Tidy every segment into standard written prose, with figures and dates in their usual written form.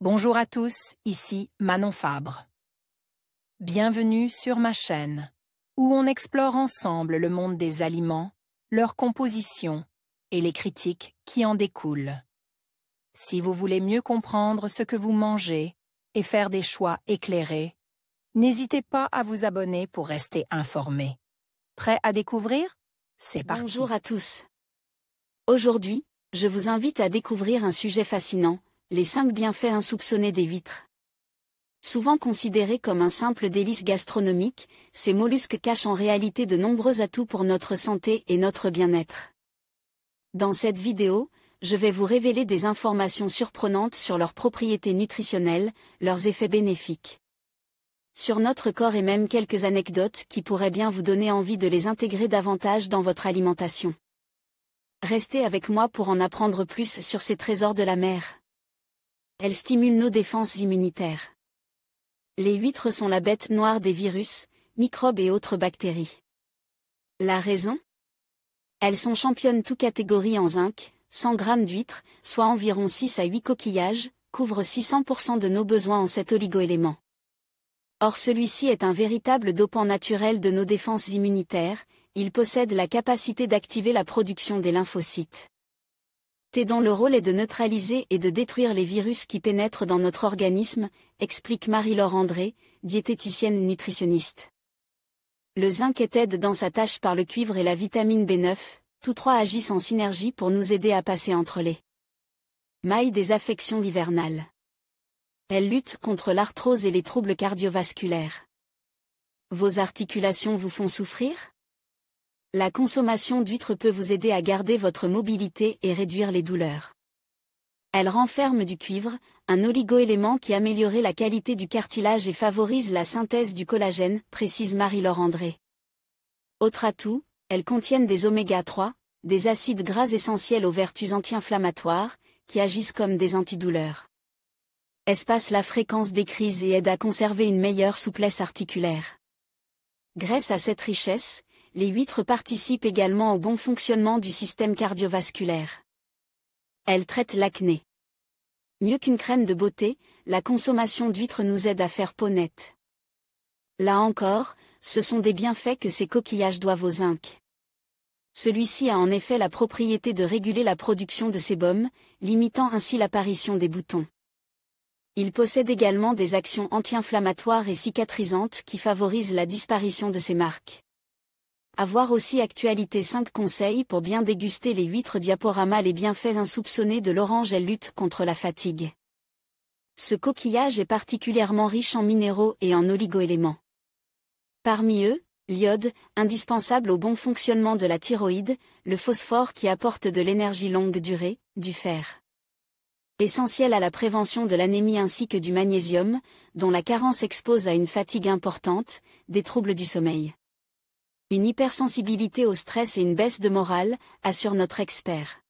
Bonjour à tous, ici Manon Fabre. Bienvenue sur ma chaîne, où on explore ensemble le monde des aliments, leur composition et les critiques qui en découlent. Si vous voulez mieux comprendre ce que vous mangez et faire des choix éclairés, n'hésitez pas à vous abonner pour rester informé. Prêt à découvrir? C'est parti. Bonjour à tous. Aujourd'hui, je vous invite à découvrir un sujet fascinant, les 5 bienfaits insoupçonnés des huîtres. Souvent considérés comme un simple délice gastronomique, ces mollusques cachent en réalité de nombreux atouts pour notre santé et notre bien-être. Dans cette vidéo, je vais vous révéler des informations surprenantes sur leurs propriétés nutritionnelles, leurs effets bénéfiques sur notre corps et même quelques anecdotes qui pourraient bien vous donner envie de les intégrer davantage dans votre alimentation. Restez avec moi pour en apprendre plus sur ces trésors de la mer. Elles stimulent nos défenses immunitaires. Les huîtres sont la bête noire des virus, microbes et autres bactéries. La raison? Elles sont championnes toutes catégories en zinc, 100 g d'huîtres, soit environ 6 à 8 coquillages, couvrent 600% de nos besoins en cet oligo-élément. Or celui-ci est un véritable dopant naturel de nos défenses immunitaires, il possède la capacité d'activer la production des lymphocytes. Dont le rôle est de neutraliser et de détruire les virus qui pénètrent dans notre organisme, explique Marie-Laure André, diététicienne nutritionniste. Le zinc est aidé dans sa tâche par le cuivre et la vitamine B9, tous trois agissent en synergie pour nous aider à passer entre les mailles des affections hivernales. Elle lutte contre l'arthrose et les troubles cardiovasculaires. Vos articulations vous font souffrir? La consommation d'huîtres peut vous aider à garder votre mobilité et réduire les douleurs. Elle renferme du cuivre, un oligo-élément qui améliore la qualité du cartilage et favorise la synthèse du collagène, précise Marie-Laure André. Autre atout, elles contiennent des oméga 3, des acides gras essentiels aux vertus anti-inflammatoires, qui agissent comme des antidouleurs. Espacent la fréquence des crises et aident à conserver une meilleure souplesse articulaire. Grâce à cette richesse, les huîtres participent également au bon fonctionnement du système cardiovasculaire. Elles traitent l'acné. Mieux qu'une crème de beauté, la consommation d'huîtres nous aide à faire peau nette. Là encore, ce sont des bienfaits que ces coquillages doivent au zinc. Celui-ci a en effet la propriété de réguler la production de sébum, limitant ainsi l'apparition des boutons. Il possède également des actions anti-inflammatoires et cicatrisantes qui favorisent la disparition de ces marques. À voir aussi Actualité 5 conseils pour bien déguster les huîtres diaporama. Les bienfaits insoupçonnés de l'orange. Elle lutte contre la fatigue. Ce coquillage est particulièrement riche en minéraux et en oligo-éléments. Parmi eux, l'iode, indispensable au bon fonctionnement de la thyroïde, le phosphore qui apporte de l'énergie longue durée, du fer, essentiel à la prévention de l'anémie ainsi que du magnésium, dont la carence expose à une fatigue importante, des troubles du sommeil. Une hypersensibilité au stress et une baisse de morale, assure notre expert.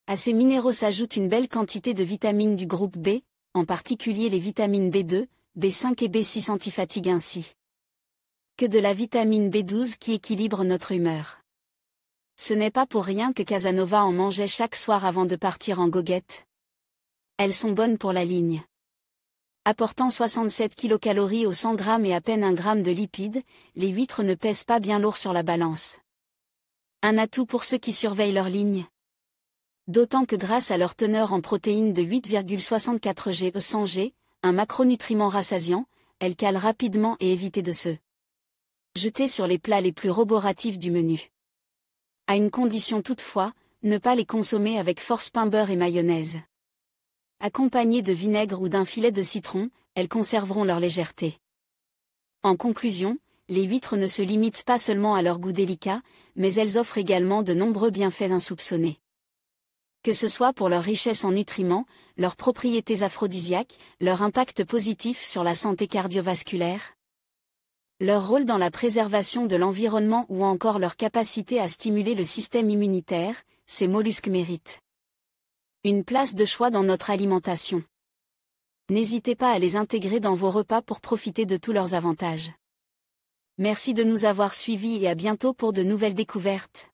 À ces minéraux s'ajoute une belle quantité de vitamines du groupe B, en particulier les vitamines B2, B5 et B6 antifatigue ainsi que de la vitamine B12 qui équilibre notre humeur. Ce n'est pas pour rien que Casanova en mangeait chaque soir avant de partir en goguette. Elles sont bonnes pour la ligne. Apportant 67 kcal aux 100 g et à peine 1 g de lipides, les huîtres ne pèsent pas bien lourd sur la balance. Un atout pour ceux qui surveillent leur ligne. D'autant que grâce à leur teneur en protéines de 8,64 g per 100 g, un macronutriment rassasiant, elles calent rapidement et évitez de se jeter sur les plats les plus roboratifs du menu. À une condition toutefois, ne pas les consommer avec force pain beurre et mayonnaise. Accompagnées de vinaigre ou d'un filet de citron, elles conserveront leur légèreté. En conclusion, les huîtres ne se limitent pas seulement à leur goût délicat, mais elles offrent également de nombreux bienfaits insoupçonnés. Que ce soit pour leur richesse en nutriments, leurs propriétés aphrodisiaques, leur impact positif sur la santé cardiovasculaire, leur rôle dans la préservation de l'environnement ou encore leur capacité à stimuler le système immunitaire, ces mollusques méritent une place de choix dans notre alimentation. N'hésitez pas à les intégrer dans vos repas pour profiter de tous leurs avantages. Merci de nous avoir suivis et à bientôt pour de nouvelles découvertes.